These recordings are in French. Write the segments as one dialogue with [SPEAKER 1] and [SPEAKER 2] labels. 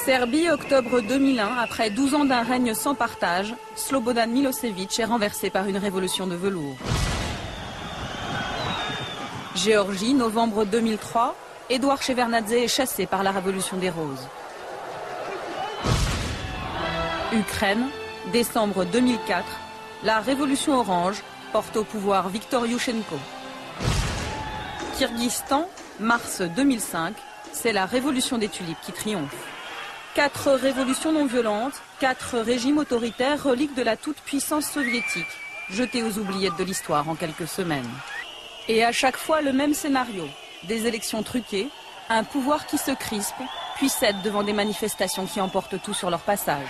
[SPEAKER 1] Serbie, octobre 2001, après 12 ans d'un règne sans partage, Slobodan Milosevic est renversé par une révolution de velours. Géorgie, novembre 2003, Edouard Shevardnadze est chassé par la révolution des roses. Ukraine, décembre 2004, la révolution orange porte au pouvoir Viktor Yushchenko. Kirghizistan, mars 2005, c'est la révolution des tulipes qui triomphe. 4 révolutions non violentes, 4 régimes autoritaires, reliques de la toute-puissance soviétique, jetés aux oubliettes de l'histoire en quelques semaines. Et à chaque fois le même scénario, des élections truquées, un pouvoir qui se crispe, puis cède devant des manifestations qui emportent tout sur leur passage.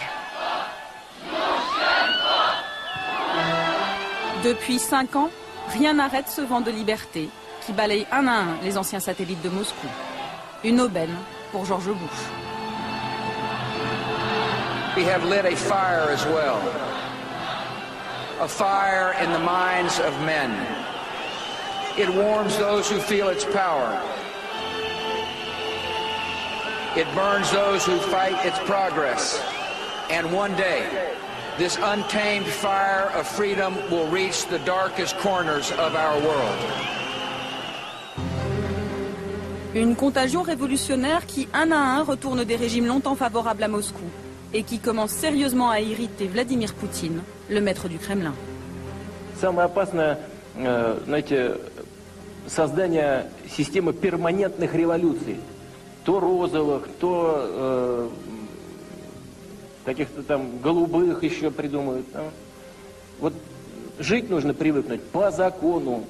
[SPEAKER 1] Depuis 5 ans, rien n'arrête ce vent de liberté qui balaye un à un les anciens satellites de Moscou. Une aubaine pour George Bush.
[SPEAKER 2] We have lit a fire as well. A fire in the minds of men. It warms those who feel its power. It burns those who fight its progress. And one day, this untamed fire of freedom will reach the darkest corners of our world.
[SPEAKER 1] Une contagion révolutionnaire qui, un à un, retourne des régimes longtemps favorables à Moscou et qui commence sérieusement à irriter Vladimir Poutine, le maître du Kremlin.
[SPEAKER 3] Самое опасное, знаете, создание системы перманентных революций. То розовых, то каких-то там голубых еще придумают. Вот жить нужно привыкнуть по закону.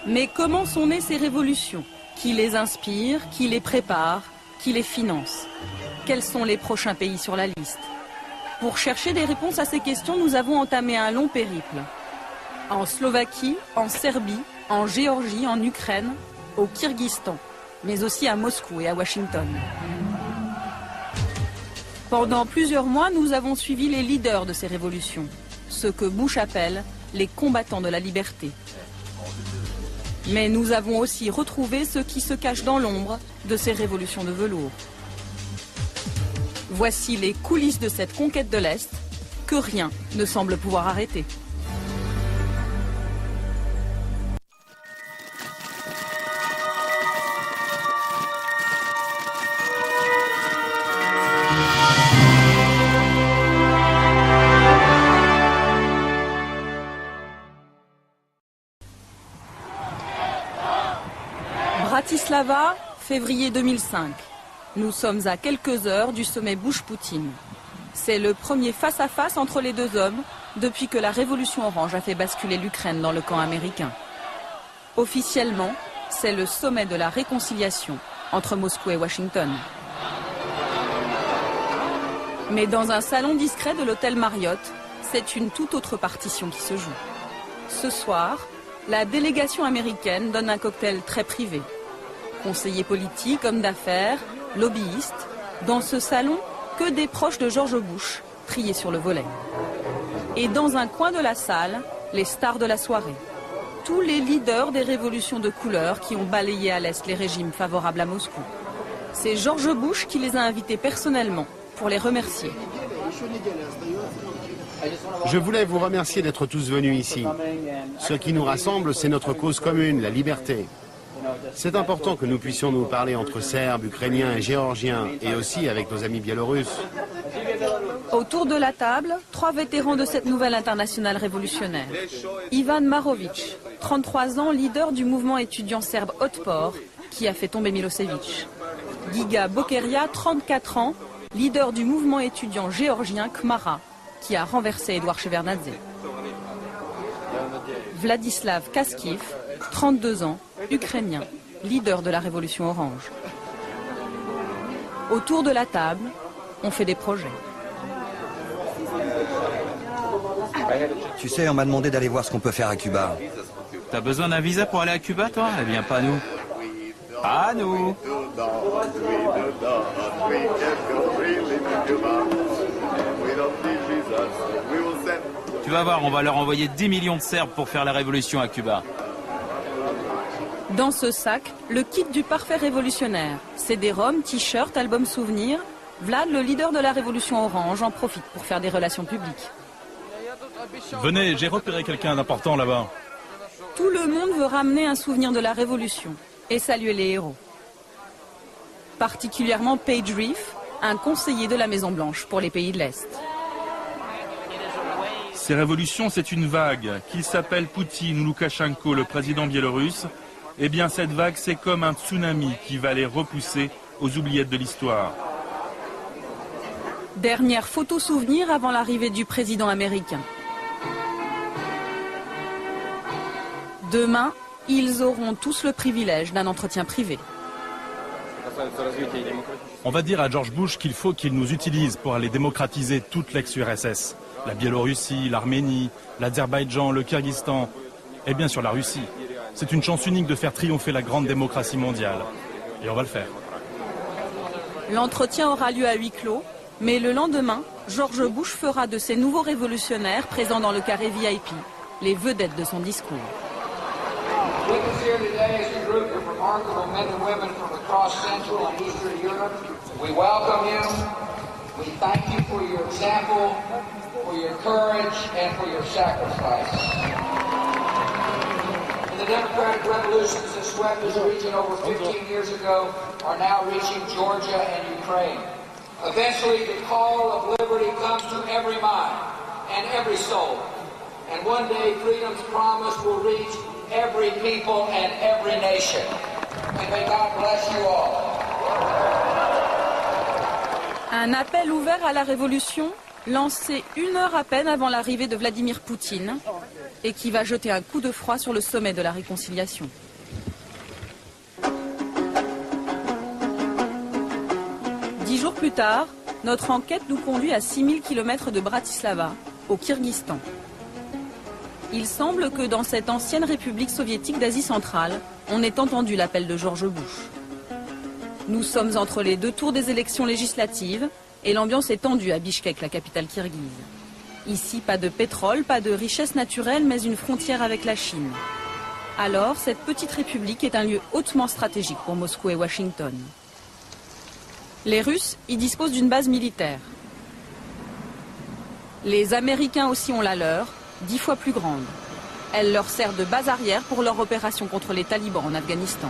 [SPEAKER 1] Mais comment sont nées ces révolutions? Qui les inspire? Qui les prépare? Qui les finance? Quels sont les prochains pays sur la liste? Pour chercher des réponses à ces questions, nous avons entamé un long périple. En Slovaquie, en Serbie, en Géorgie, en Ukraine, au Kirghizistan, mais aussi à Moscou et à Washington. Pendant plusieurs mois, nous avons suivi les leaders de ces révolutions, ceux que Bush appelle les combattants de la liberté. Mais nous avons aussi retrouvé ceux qui se cachent dans l'ombre de ces révolutions de velours. Voici les coulisses de cette conquête de l'Est que rien ne semble pouvoir arrêter. Bratislava, février 2005. Nous sommes à quelques heures du sommet Bush-Poutine. C'est le premier face-à-face entre les deux hommes depuis que la révolution orange a fait basculer l'Ukraine dans le camp américain. Officiellement, c'est le sommet de la réconciliation entre Moscou et Washington. Mais dans un salon discret de l'hôtel Marriott, c'est une toute autre partition qui se joue. Ce soir, la délégation américaine donne un cocktail très privé. Conseillers politiques, hommes d'affaires, lobbyistes. Dans ce salon, que des proches de George Bush, triés sur le volet. Et dans un coin de la salle, les stars de la soirée. Tous les leaders des révolutions de couleur qui ont balayé à l'Est les régimes favorables à Moscou. C'est George Bush qui les a invités personnellement pour les remercier.
[SPEAKER 4] Je voulais vous remercier d'être tous venus ici. Ce qui nous rassemble, c'est notre cause commune, la liberté. C'est important que nous puissions nous parler entre Serbes, Ukrainiens et Géorgiens, et aussi avec nos amis biélorusses.
[SPEAKER 1] Autour de la table, 3 vétérans de cette nouvelle internationale révolutionnaire. Ivan Marovic, 33 ans, leader du mouvement étudiant serbe Otpor, qui a fait tomber Milosevic. Giga Bokeria, 34 ans, leader du mouvement étudiant géorgien Khmara, qui a renversé Edouard Shevardnadze. Vladislav Kaskiv, 32 ans, ukrainien, leader de la révolution orange. Autour de la table, on fait des projets.
[SPEAKER 5] Tu sais, on m'a demandé d'aller voir ce qu'on peut faire à Cuba.
[SPEAKER 6] T'as besoin d'un visa pour aller à Cuba, toi? Eh bien, pas nous. Pas nous. Tu vas voir, on va leur envoyer 10 millions de Serbes pour faire la révolution à Cuba.
[SPEAKER 1] Dans ce sac, le kit du parfait révolutionnaire. CD-ROM, t-shirt, album souvenir. Vlad, le leader de la révolution orange, en profite pour faire des relations publiques.
[SPEAKER 7] Venez, j'ai repéré quelqu'un d'important là-bas.
[SPEAKER 1] Tout le monde veut ramener un souvenir de la révolution et saluer les héros. Particulièrement Paige Reef, un conseiller de la Maison-Blanche pour les pays de l'Est.
[SPEAKER 7] Ces révolutions, c'est une vague. Qu'il s'appelle Poutine ou Loukachenko, le président biélorusse, eh bien cette vague, c'est comme un tsunami qui va les repousser aux oubliettes de l'histoire.
[SPEAKER 1] Dernière photo souvenir avant l'arrivée du président américain. Demain, ils auront tous le privilège d'un entretien privé.
[SPEAKER 7] On va dire à George Bush qu'il faut qu'il nous utilise pour aller démocratiser toute l'ex-URSS. La Biélorussie, l'Arménie, l'Azerbaïdjan, le Kyrgyzstan et bien sûr la Russie. C'est une chance unique de faire triompher la grande démocratie mondiale. Et on va le faire.
[SPEAKER 1] L'entretien aura lieu à huis clos, mais le lendemain, George Bush fera de ces nouveaux révolutionnaires présents dans le carré VIP les vedettes de son discours.
[SPEAKER 2] Witness here today is a group of remarkable men and women from across Central and Eastern Europe. We welcome you. We thank you for your example, for your courage, and for your sacrifice. The democratic revolutions that swept this region over 15 years ago are now reaching Georgia and Ukraine. Eventually, the call of liberty comes to every mind and every soul. And one day, freedom's promise will reach every people and every nation. And may God bless you all.
[SPEAKER 1] Un appel ouvert à la révolution, lancé 1 heure à peine avant l'arrivée de Vladimir Poutine, et qui va jeter un coup de froid sur le sommet de la réconciliation. Dix jours plus tard, notre enquête nous conduit à 6000 km de Bratislava, au Kyrgyzstan. Il semble que dans cette ancienne république soviétique d'Asie centrale, on ait entendu l'appel de George Bush. Nous sommes entre les 2 tours des élections législatives et l'ambiance est tendue à Bichkek, la capitale kirghize. Ici, pas de pétrole, pas de richesse naturelle, mais une frontière avec la Chine. Alors, cette petite république est un lieu hautement stratégique pour Moscou et Washington. Les Russes y disposent d'une base militaire. Les Américains aussi ont la leur, 10 fois plus grande. Elle leur sert de base arrière pour leur opération contre les talibans en Afghanistan.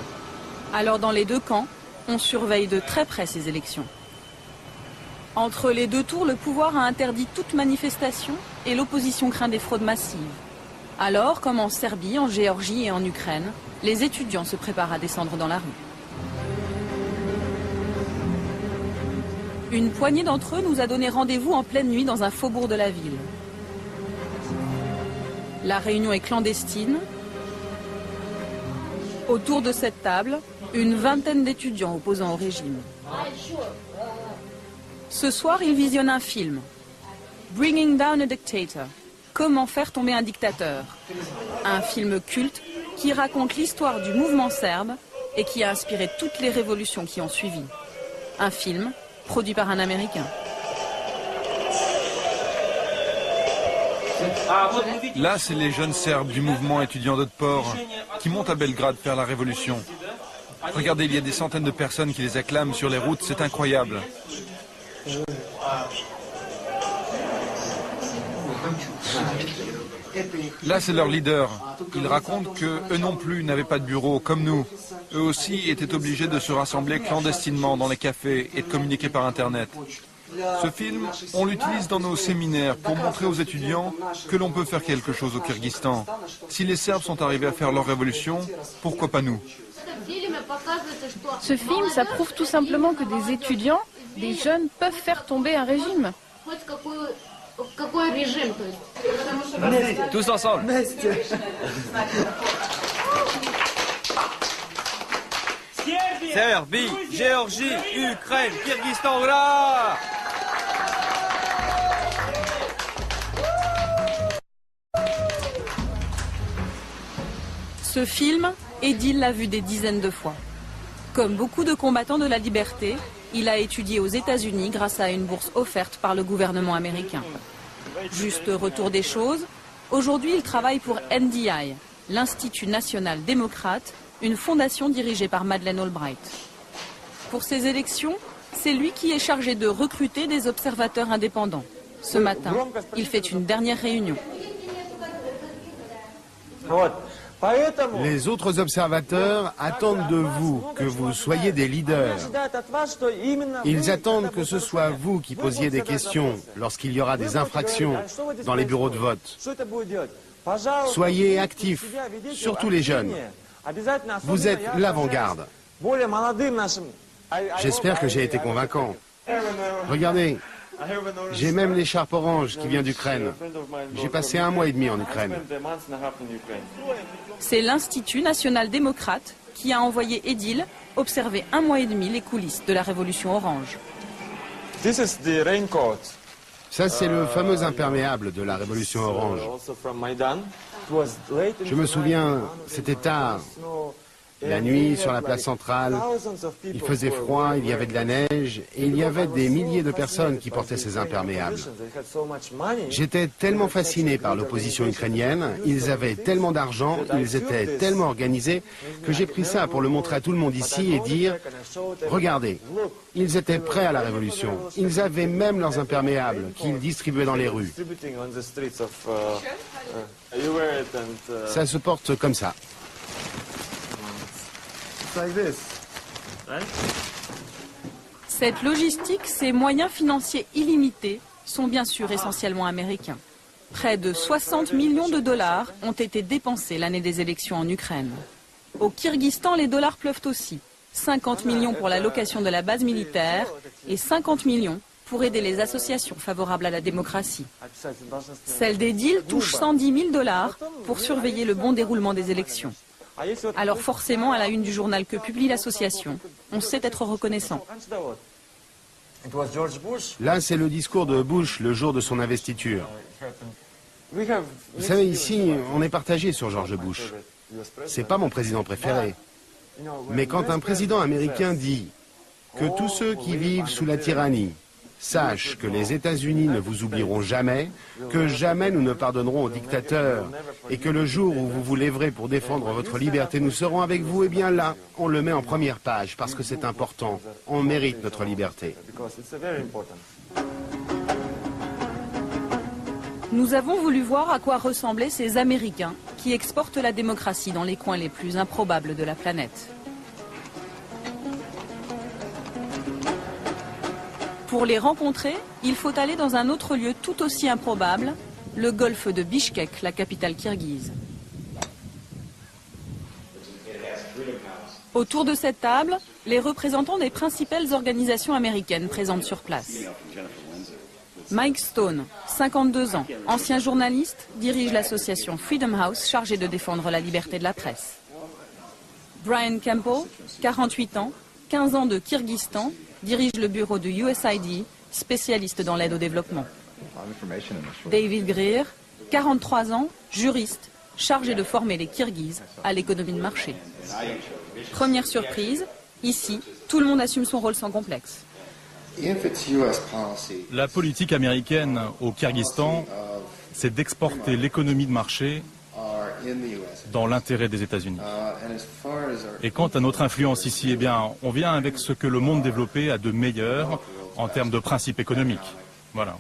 [SPEAKER 1] Alors dans les 2 camps, on surveille de très près ces élections. Entre les 2 tours, le pouvoir a interdit toute manifestation et l'opposition craint des fraudes massives. Alors, comme en Serbie, en Géorgie et en Ukraine, les étudiants se préparent à descendre dans la rue. Une poignée d'entre eux nous a donné rendez-vous en pleine nuit dans un faubourg de la ville. La réunion est clandestine. Autour de cette table, une vingtaine d'étudiants opposants au régime. Ce soir, ils visionnent un film. Bringing Down a Dictator. Comment faire tomber un dictateur. Un film culte qui raconte l'histoire du mouvement serbe et qui a inspiré toutes les révolutions qui ont suivi. Un film produit par un Américain.
[SPEAKER 8] Là, c'est les jeunes Serbes du mouvement étudiant d'Otpor qui montent à Belgrade faire la révolution. Regardez, il y a des centaines de personnes qui les acclament sur les routes, c'est incroyable. Là, c'est leur leader. Ils racontent qu'eux non plus n'avaient pas de bureau, comme nous. Eux aussi étaient obligés de se rassembler clandestinement dans les cafés et de communiquer par Internet. Ce film, on l'utilise dans nos séminaires pour montrer aux étudiants que l'on peut faire quelque chose au Kyrgyzstan. Si les Serbes sont arrivés à faire leur révolution, pourquoi pas nous?
[SPEAKER 9] Ce film, ça prouve tout simplement que des étudiants, des jeunes, peuvent faire tomber un régime.
[SPEAKER 6] Tous ensemble. Serbie, Géorgie, Ukraine, Kyrgyzstan, hurrah!
[SPEAKER 1] Ce film, Edil l'a vu des dizaines de fois. Comme beaucoup de combattants de la liberté, il a étudié aux États-Unis grâce à une bourse offerte par le gouvernement américain. Juste retour des choses, aujourd'hui il travaille pour NDI, l'Institut national démocrate, une fondation dirigée par Madeleine Albright. Pour ces élections, c'est lui qui est chargé de recruter des observateurs indépendants. Ce matin, il fait une dernière réunion.
[SPEAKER 4] Les autres observateurs attendent de vous que vous soyez des leaders. Ils attendent que ce soit vous qui posiez des questions lorsqu'il y aura des infractions dans les bureaux de vote. Soyez actifs, surtout les jeunes. Vous êtes l'avant-garde. J'espère que j'ai été convaincant. Regardez, j'ai même l'écharpe orange qui vient d'Ukraine. J'ai passé 1 mois et demi en Ukraine.
[SPEAKER 1] C'est l'Institut national démocrate qui a envoyé Edil observer 1 mois et demi les coulisses de la révolution orange.
[SPEAKER 4] Ça, c'est le fameux imperméable de la révolution orange. Je me souviens, c'était tard. La nuit, sur la place centrale, il faisait froid, il y avait de la neige, et il y avait des milliers de personnes qui portaient ces imperméables. J'étais tellement fasciné par l'opposition ukrainienne, ils avaient tellement d'argent, ils étaient tellement organisés, que j'ai pris ça pour le montrer à tout le monde ici et dire, regardez, ils étaient prêts à la révolution, ils avaient même leurs imperméables qu'ils distribuaient dans les rues. Ça se porte comme ça.
[SPEAKER 1] Cette logistique, ces moyens financiers illimités, sont bien sûr essentiellement américains. Près de 60 millions de dollars ont été dépensés l'année des élections en Ukraine. Au Kyrgyzstan, les dollars pleuvent aussi. 50 millions pour la location de la base militaire et 50 millions pour aider les associations favorables à la démocratie. Celle d'Edil touche 110 000 dollars pour surveiller le bon déroulement des élections. Alors forcément, à la une du journal que publie l'association, on sait être reconnaissant.
[SPEAKER 4] Là, c'est le discours de Bush le jour de son investiture. Vous savez, ici, on est partagé sur George Bush. C'est pas mon président préféré. Mais quand un président américain dit que tous ceux qui vivent sous la tyrannie sachent que les États-Unis ne vous oublieront jamais, que jamais nous ne pardonnerons aux dictateurs, et que le jour où vous vous lèverez pour défendre votre liberté, nous serons avec vous, eh bien là, on le met en première page, parce que c'est important. On mérite notre liberté.
[SPEAKER 1] Nous avons voulu voir à quoi ressemblaient ces Américains qui exportent la démocratie dans les coins les plus improbables de la planète. Pour les rencontrer, il faut aller dans un autre lieu tout aussi improbable, le golfe de Bishkek, la capitale kirghize. Autour de cette table, les représentants des principales organisations américaines présentes sur place. Mike Stone, 52 ans, ancien journaliste, dirige l'association Freedom House chargée de défendre la liberté de la presse. Brian Campbell, 48 ans, 15 ans de Kyrgyzstan, dirige le bureau de USAID, spécialiste dans l'aide au développement. David Greer, 43 ans, juriste, chargé de former les Kirghizes à l'économie de marché. Première surprise, ici, tout le monde assume son rôle sans complexe.
[SPEAKER 7] La politique américaine au Kyrgyzstan, c'est d'exporter l'économie de marché dans l'intérêt des États-Unis. Et quant à notre influence ici, eh bien, on vient avec ce que le monde développé a de meilleur en termes de principes économiques. Voilà.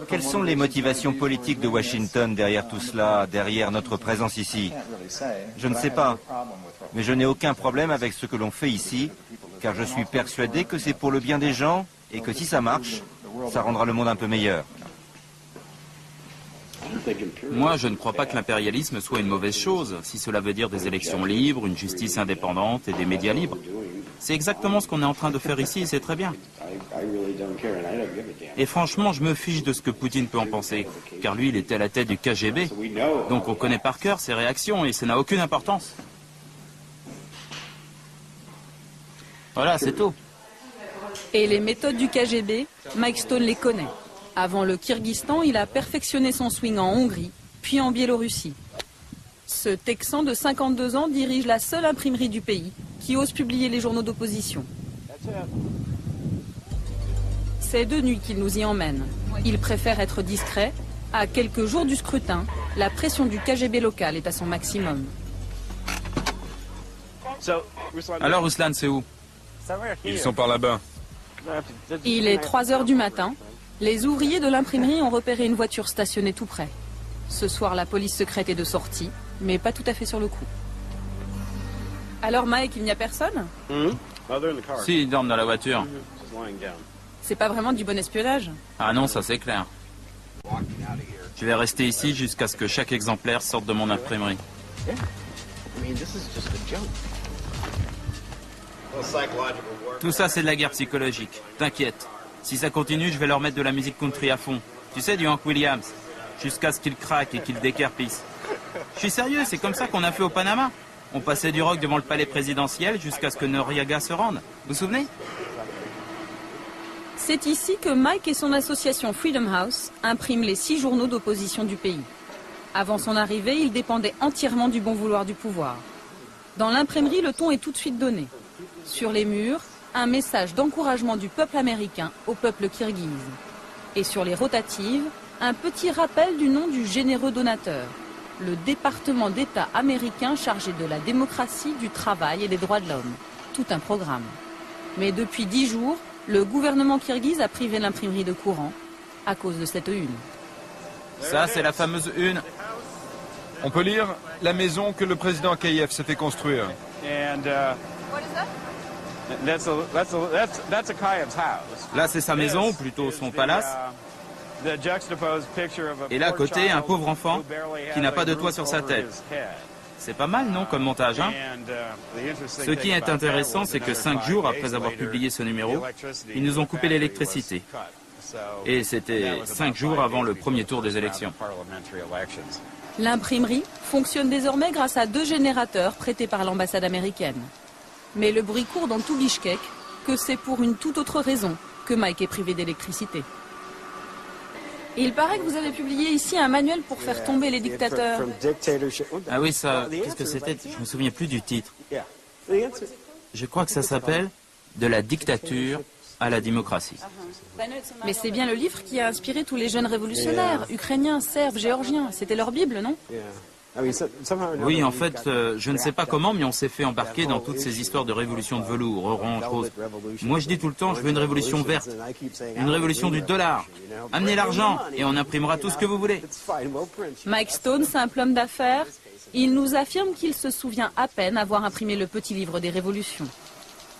[SPEAKER 10] Quelles sont les motivations politiques de Washington derrière tout cela, derrière notre présence ici? Je ne sais pas, mais je n'ai aucun problème avec ce que l'on fait ici, car je suis persuadé que c'est pour le bien des gens et que si ça marche, ça rendra le monde un peu meilleur.
[SPEAKER 11] Moi, je ne crois pas que l'impérialisme soit une mauvaise chose, si cela veut dire des élections libres, une justice indépendante et des médias libres. C'est exactement ce qu'on est en train de faire ici et c'est très bien. Et franchement, je me fiche de ce que Poutine peut en penser, car lui, il était à la tête du KGB. Donc on connaît par cœur ses réactions et ça n'a aucune importance. Voilà, c'est tout.
[SPEAKER 1] Et les méthodes du KGB, Mike Stone les connaît. Avant le Kyrgyzstan, il a perfectionné son swing en Hongrie, puis en Biélorussie. Ce Texan de 52 ans dirige la seule imprimerie du pays qui ose publier les journaux d'opposition. C'est de nuit qu'il nous y emmène. Il préfère être discret. À quelques jours du scrutin, la pression du KGB local est à son maximum.
[SPEAKER 11] Alors Ruslan, c'est où?
[SPEAKER 8] Ils sont par là-bas.
[SPEAKER 1] Il est 3 heures du matin. Les ouvriers de l'imprimerie ont repéré une voiture stationnée tout près. Ce soir, la police secrète est de sortie, mais pas tout à fait sur le coup. Alors Mike, il n'y a personne?
[SPEAKER 11] Si, ils dorment dans la voiture.
[SPEAKER 1] C'est pas vraiment du bon espionnage.
[SPEAKER 11] Ah non, ça c'est clair. Je vais rester ici jusqu'à ce que chaque exemplaire sorte de mon imprimerie. Tout ça, c'est de la guerre psychologique. T'inquiète. Si ça continue, je vais leur mettre de la musique country à fond. Tu sais, du Hank Williams. Jusqu'à ce qu'ils craquent et qu'ils décarpissent. Je suis sérieux, c'est comme ça qu'on a fait au Panama. On passait du rock devant le palais présidentiel jusqu'à ce que Noriega se rende. Vous vous souvenez?
[SPEAKER 1] C'est ici que Mike et son association Freedom House impriment les 6 journaux d'opposition du pays. Avant son arrivée, il dépendait entièrement du bon vouloir du pouvoir. Dans l'imprimerie, le ton est tout de suite donné. Sur les murs, un message d'encouragement du peuple américain au peuple kirghize. Et sur les rotatives, un petit rappel du nom du généreux donateur, le département d'État américain chargé de la démocratie, du travail et des droits de l'homme. Tout un programme. Mais depuis 10 jours, le gouvernement kirghize a privé l'imprimerie de courant à cause de cette une.
[SPEAKER 11] Ça, c'est la fameuse une.
[SPEAKER 8] On peut lire la maison que le président Akayev s'est fait construire.
[SPEAKER 11] Là, c'est sa maison, ou plutôt son palace. Et là, à côté, un pauvre enfant qui n'a pas de toit sur sa tête. C'est pas mal, non, comme montage, hein? Ce qui est intéressant, c'est que 5 jours après avoir publié ce numéro, ils nous ont coupé l'électricité. Et c'était 5 jours avant le premier tour des élections.
[SPEAKER 1] L'imprimerie fonctionne désormais grâce à 2 générateurs prêtés par l'ambassade américaine. Mais le bruit court dans tout Bishkek que c'est pour une toute autre raison que Mike est privé d'électricité. Il paraît que vous avez publié ici un manuel pour faire tomber les dictateurs.
[SPEAKER 11] Ah oui, ça, qu'est-ce que c'était? Je me souviens plus du titre. Je crois que ça s'appelle « De la dictature à la démocratie ».
[SPEAKER 1] Mais c'est bien le livre qui a inspiré tous les jeunes révolutionnaires, ukrainiens, serbes, géorgiens. C'était leur Bible, non?
[SPEAKER 11] Oui, en fait, je ne sais pas comment, mais on s'est fait embarquer dans toutes ces histoires de révolution de velours, orange, rose. Moi, je dis tout le temps, je veux une révolution verte, une révolution du dollar. Amenez l'argent et on imprimera tout ce que vous voulez.
[SPEAKER 1] Mike Stone, simple homme d'affaires, il nous affirme qu'il se souvient à peine avoir imprimé le petit livre des révolutions.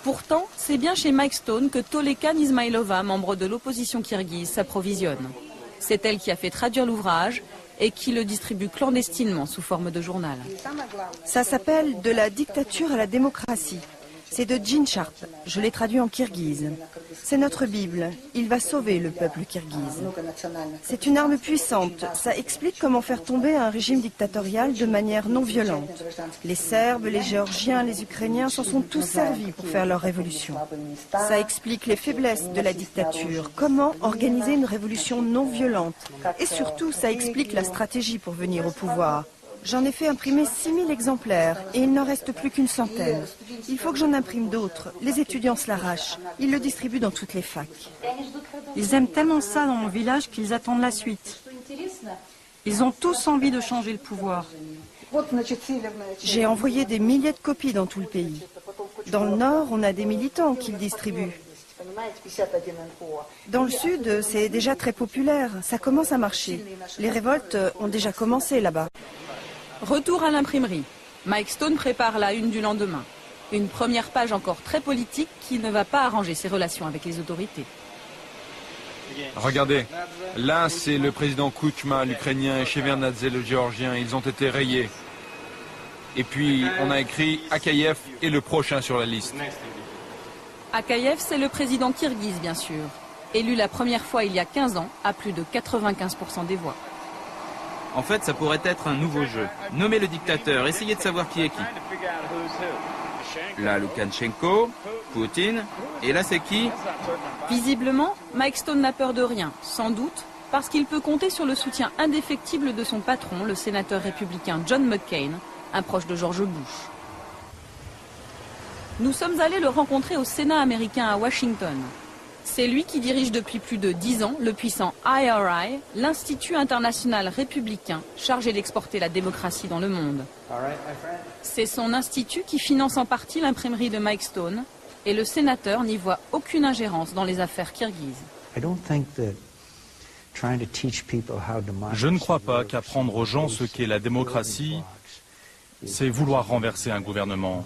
[SPEAKER 1] Pourtant, c'est bien chez Mike Stone que Tolekan Ismailova, membre de l'opposition kirghize, s'approvisionne. C'est elle qui a fait traduire l'ouvrage et qui le distribue clandestinement sous forme de journal.
[SPEAKER 12] Ça s'appelle « De la dictature à la démocratie ». C'est de Gene Sharp. Je l'ai traduit en kirghize. C'est notre Bible. Il va sauver le peuple kirghize. C'est une arme puissante. Ça explique comment faire tomber un régime dictatorial de manière non violente. Les Serbes, les Géorgiens, les Ukrainiens s'en sont tous servis pour faire leur révolution. Ça explique les faiblesses de la dictature. Comment organiser une révolution non violente. Et surtout, ça explique la stratégie pour venir au pouvoir. J'en ai fait imprimer 6000 exemplaires et il n'en reste plus qu'une centaine. Il faut que j'en imprime d'autres. Les étudiants se l'arrachent. Ils le distribuent dans toutes les facs.
[SPEAKER 13] Ils aiment tellement ça dans mon village qu'ils attendent la suite. Ils ont tous envie de changer le pouvoir.
[SPEAKER 12] J'ai envoyé des milliers de copies dans tout le pays. Dans le nord, on a des militants qui le distribuent. Dans le sud, c'est déjà très populaire. Ça commence à marcher. Les révoltes ont déjà commencé là-bas.
[SPEAKER 1] Retour à l'imprimerie. Mike Stone prépare la une du lendemain. Une première page encore très politique qui ne va pas arranger ses relations avec les autorités.
[SPEAKER 8] Regardez, là c'est le président Kuchma, l'Ukrainien, et Shevardnadze, le Géorgien. Ils ont été rayés. Et puis on a écrit Akayev est le prochain sur la liste.
[SPEAKER 1] Akayev, c'est le président kirghize, bien sûr. Élu la première fois il y a 15 ans, à plus de 95% des voix.
[SPEAKER 11] En fait, ça pourrait être un nouveau jeu. Nommez le dictateur, essayez de savoir qui est qui. Là, Loukachenko, Poutine, et là, c'est qui?
[SPEAKER 1] Visiblement, Mike Stone n'a peur de rien, sans doute, parce qu'il peut compter sur le soutien indéfectible de son patron, le sénateur républicain John McCain, un proche de George Bush. Nous sommes allés le rencontrer au Sénat américain à Washington. C'est lui qui dirige depuis plus de 10 ans le puissant IRI, l'Institut international républicain chargé d'exporter la démocratie dans le monde. C'est son institut qui finance en partie l'imprimerie de Mike Stone et le sénateur n'y voit aucune ingérence dans les affaires kirghizes.
[SPEAKER 7] Je ne crois pas qu'apprendre aux gens ce qu'est la démocratie, c'est vouloir renverser un gouvernement.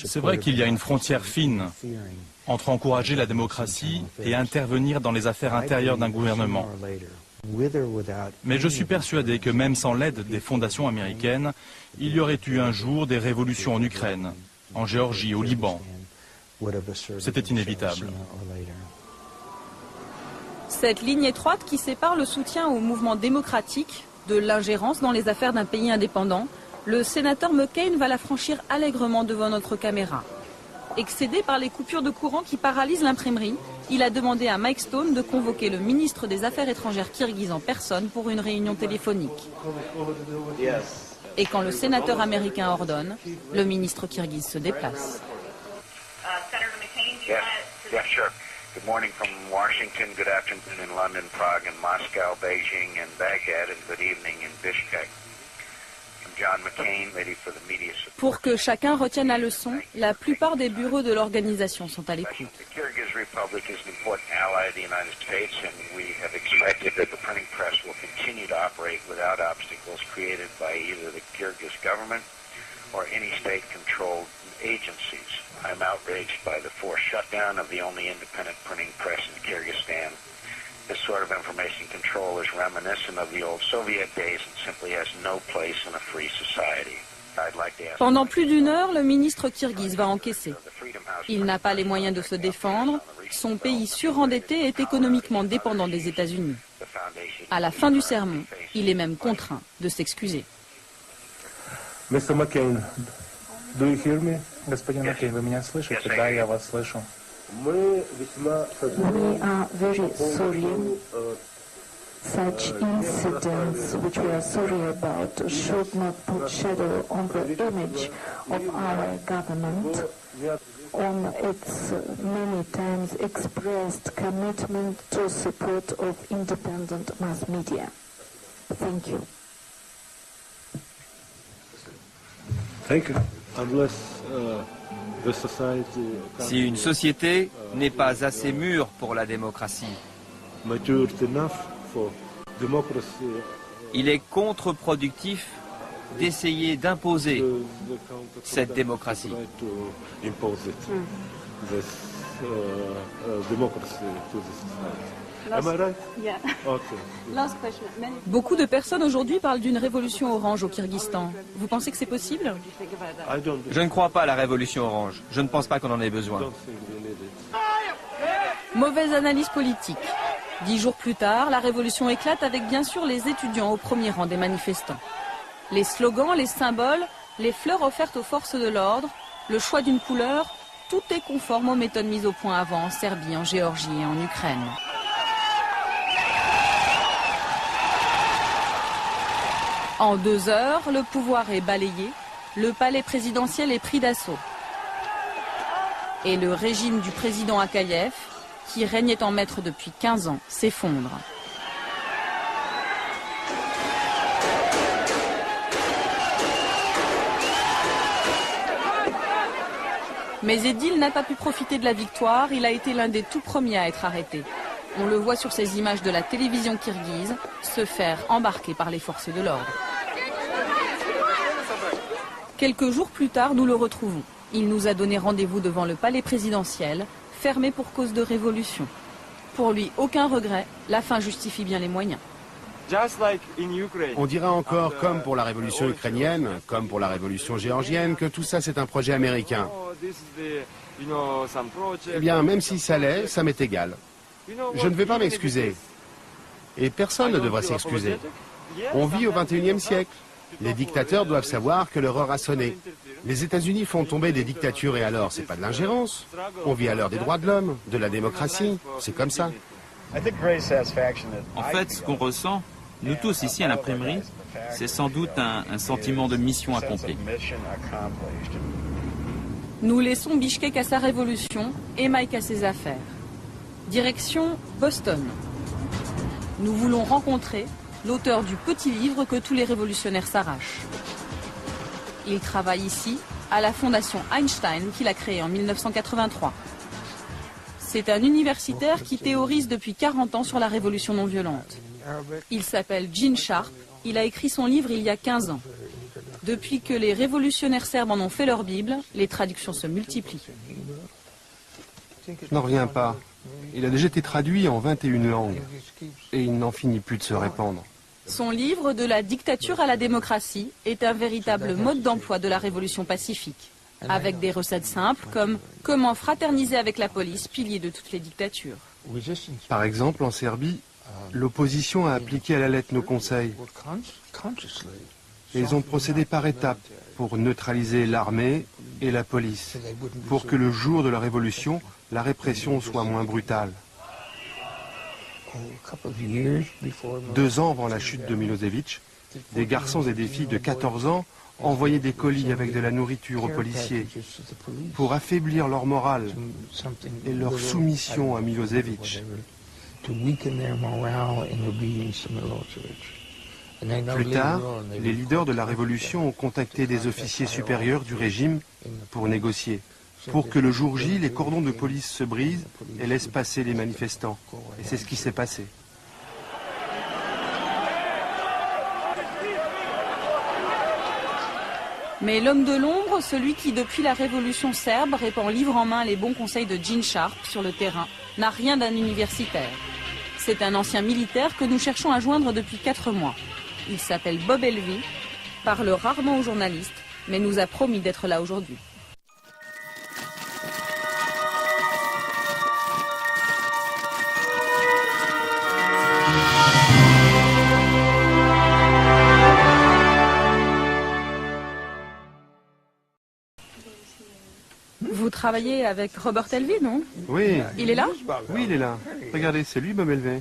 [SPEAKER 7] C'est vrai qu'il y a une frontière fine entre encourager la démocratie et intervenir dans les affaires intérieures d'un gouvernement. Mais je suis persuadé que même sans l'aide des fondations américaines, il y aurait eu un jour des révolutions en Ukraine, en Géorgie, au Liban. C'était inévitable.
[SPEAKER 1] Cette ligne étroite qui sépare le soutien au mouvement démocratique de l'ingérence dans les affaires d'un pays indépendant, le sénateur McCain va la franchir allègrement devant notre caméra. Excédé par les coupures de courant qui paralysent l'imprimerie, il a demandé à Mike Stone de convoquer le ministre des Affaires étrangères kirghize en personne pour une réunion téléphonique. Et quand le sénateur américain ordonne, le ministre kirghize se déplace.
[SPEAKER 14] Yeah, sure. Good morning from Washington, good afternoon in London, Prague, and Moscow, Beijing, and Baghdad, and good evening in Bishkek. I'm John McCain, ready for the media support.
[SPEAKER 1] Pour que chacun retienne la leçon, la plupart des bureaux de l'organisation sont à l'écoute.
[SPEAKER 14] The Kyrgyz Republic is an important ally of the United States, and we have expected that the printing press will continue to operate without obstacles created by either the Kyrgyz government or any state-controlled agencies. I'm outraged by the forced shutdown of the only independent printing press in Kyrgyzstan. This sort of information control is reminiscent of the old Soviet days and simply has no place in a free society. I'd like to ask...
[SPEAKER 1] Pendant plus d'une heure, le ministre kirghize va encaisser. Il n'a pas les moyens de se défendre. Son pays surendetté est économiquement dépendant des États-Unis. À la fin du sermon, il est même contraint de s'excuser.
[SPEAKER 15] Mr. McCain, do you hear me? Господин Маккейн, вы меня слышите? Да, я вас слышу.
[SPEAKER 16] We are very sorry. Such incidents, which we are sorry about, should not put shadow on the image of our government, on its many times expressed commitment to support of independent mass media. Thank you.
[SPEAKER 15] Thank you.
[SPEAKER 10] Si une société n'est pas assez mûre pour la démocratie, il est contre-productif d'essayer d'imposer cette démocratie.
[SPEAKER 1] Beaucoup de personnes aujourd'hui parlent d'une révolution orange au Kyrgyzstan. Vous pensez que c'est possible?
[SPEAKER 10] Je ne crois pas à la révolution orange. Je ne pense pas qu'on en ait besoin.
[SPEAKER 1] Mauvaise analyse politique. 10 jours plus tard, la révolution éclate avec bien sûr les étudiants au premier rang des manifestants. Les slogans, les symboles, les fleurs offertes aux forces de l'ordre, le choix d'une couleur, tout est conforme aux méthodes mises au point avant en Serbie, en Géorgie et en Ukraine. En 2 heures, le pouvoir est balayé, le palais présidentiel est pris d'assaut. Et le régime du président Akayev, qui régnait en maître depuis 15 ans, s'effondre. Mais Edil n'a pas pu profiter de la victoire, il a été l'un des tout premiers à être arrêté. On le voit sur ces images de la télévision kirghize se faire embarquer par les forces de l'ordre. Quelques jours plus tard, nous le retrouvons. Il nous a donné rendez-vous devant le palais présidentiel, fermé pour cause de révolution. Pour lui, aucun regret, la fin justifie bien les moyens.
[SPEAKER 4] On dira encore, comme pour la révolution ukrainienne, comme pour la révolution géorgienne, que tout ça c'est un projet américain. Eh bien, même si ça l'est, ça m'est égal. Je ne vais pas m'excuser. Et personne ne devrait s'excuser. On vit au XXIe siècle. Les dictateurs doivent savoir que leur heure a sonné. Les États-Unis font tomber des dictatures et alors, c'est pas de l'ingérence. On vit à l'heure des droits de l'homme, de la démocratie. C'est comme ça.
[SPEAKER 11] En fait, ce qu'on ressent, nous tous ici à l'imprimerie, c'est sans doute un sentiment de mission accomplie.
[SPEAKER 1] Nous laissons Bichkek à sa révolution et Mike à ses affaires. Direction Boston. Nous voulons rencontrer l'auteur du petit livre que tous les révolutionnaires s'arrachent. Il travaille ici à la fondation Einstein qu'il a créée en 1983. C'est un universitaire qui théorise depuis 40 ans sur la révolution non violente. Il s'appelle Gene Sharp. Il a écrit son livre il y a 15 ans. Depuis que les révolutionnaires serbes en ont fait leur Bible, les traductions se multiplient.
[SPEAKER 17] Je n'en reviens pas. Il a déjà été traduit en 21 langues. Et il n'en finit plus de se répandre.
[SPEAKER 1] Son livre « De la dictature à la démocratie » est un véritable mode d'emploi de la révolution pacifique, avec des recettes simples comme « Comment fraterniser avec la police, pilier de toutes les dictatures ».
[SPEAKER 17] Par exemple, en Serbie, l'opposition a appliqué à la lettre nos conseils. Et ils ont procédé par étapes pour neutraliser l'armée et la police, pour que le jour de la révolution, la répression soit moins brutale. 2 ans avant la chute de Milosevic, des garçons et des filles de 14 ans envoyaient des colis avec de la nourriture aux policiers pour affaiblir leur morale et leur soumission à Milosevic. Plus tard, les leaders de la révolution ont contacté des officiers supérieurs du régime pour négocier, pour que le jour J, les cordons de police se brisent et laissent passer les manifestants. Et c'est ce qui s'est passé.
[SPEAKER 1] Mais l'homme de l'ombre, celui qui depuis la révolution serbe répand livre en main les bons conseils de Gene Sharp sur le terrain, n'a rien d'un universitaire. C'est un ancien militaire que nous cherchons à joindre depuis 4 mois. Il s'appelle Bob Elvie, parle rarement aux journalistes, mais nous a promis d'être là aujourd'hui. Vous travaillez avec Robert Elvie, non?
[SPEAKER 17] Oui.
[SPEAKER 1] Il est là?
[SPEAKER 17] Oui, il est là. Regardez, c'est lui, Bob Elvie.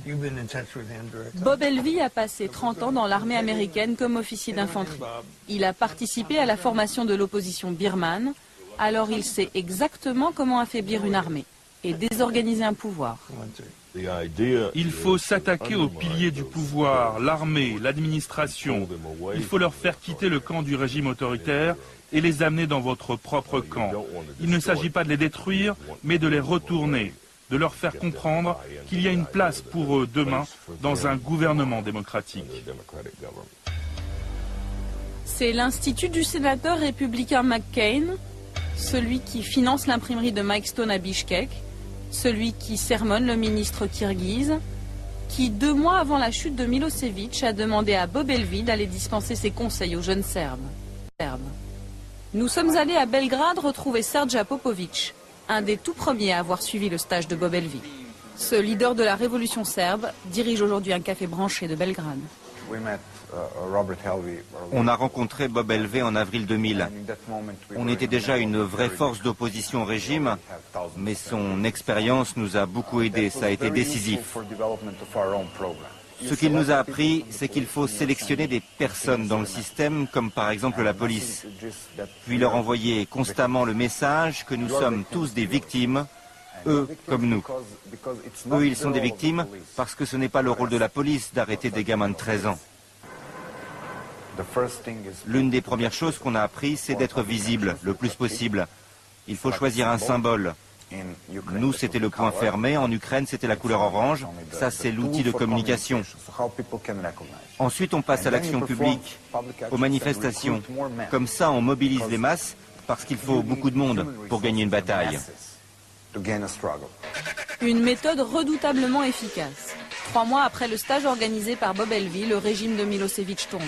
[SPEAKER 1] Bob Elvie a passé 30 ans dans l'armée américaine comme officier d'infanterie. Il a participé à la formation de l'opposition birmane, alors il sait exactement comment affaiblir une armée et désorganiser un pouvoir.
[SPEAKER 7] Il faut s'attaquer aux piliers du pouvoir, l'armée, l'administration. Il faut leur faire quitter le camp du régime autoritaire et les amener dans votre propre camp. Il ne s'agit pas de les détruire, mais de les retourner, de leur faire comprendre qu'il y a une place pour eux demain dans un gouvernement démocratique.
[SPEAKER 1] C'est l'Institut du sénateur républicain McCain, celui qui finance l'imprimerie de Mike Stone à Bichkek, celui qui sermonne le ministre kirghize, qui 2 mois avant la chute de Milosevic a demandé à Bob Elvie d'aller dispenser ses conseils aux jeunes Serbes. Nous sommes allés à Belgrade retrouver Srdja Popovic, un des tout premiers à avoir suivi le stage de Bob Elvie. Ce leader de la révolution serbe dirige aujourd'hui un café branché de Belgrade.
[SPEAKER 10] On a rencontré Bob Elvie en avril 2000. On était déjà une vraie force d'opposition au régime, mais son expérience nous a beaucoup aidés, ça a été décisif. Ce qu'il nous a appris, c'est qu'il faut sélectionner des personnes dans le système, comme par exemple la police, puis leur envoyer constamment le message que nous sommes tous des victimes, eux comme nous. Eux, ils sont des victimes parce que ce n'est pas le rôle de la police d'arrêter des gamins de 13 ans. L'une des premières choses qu'on a appris, c'est d'être visible le plus possible. Il faut choisir un symbole. Nous, c'était le point fermé. En Ukraine, c'était la couleur orange. Ça, c'est l'outil de communication. Ensuite, on passe à l'action publique, aux manifestations. Comme ça, on mobilise les masses parce qu'il faut beaucoup de monde pour gagner une bataille.
[SPEAKER 1] Une méthode redoutablement efficace. 3 mois après le stage organisé par Bob Elvie, le régime de Milosevic tombe.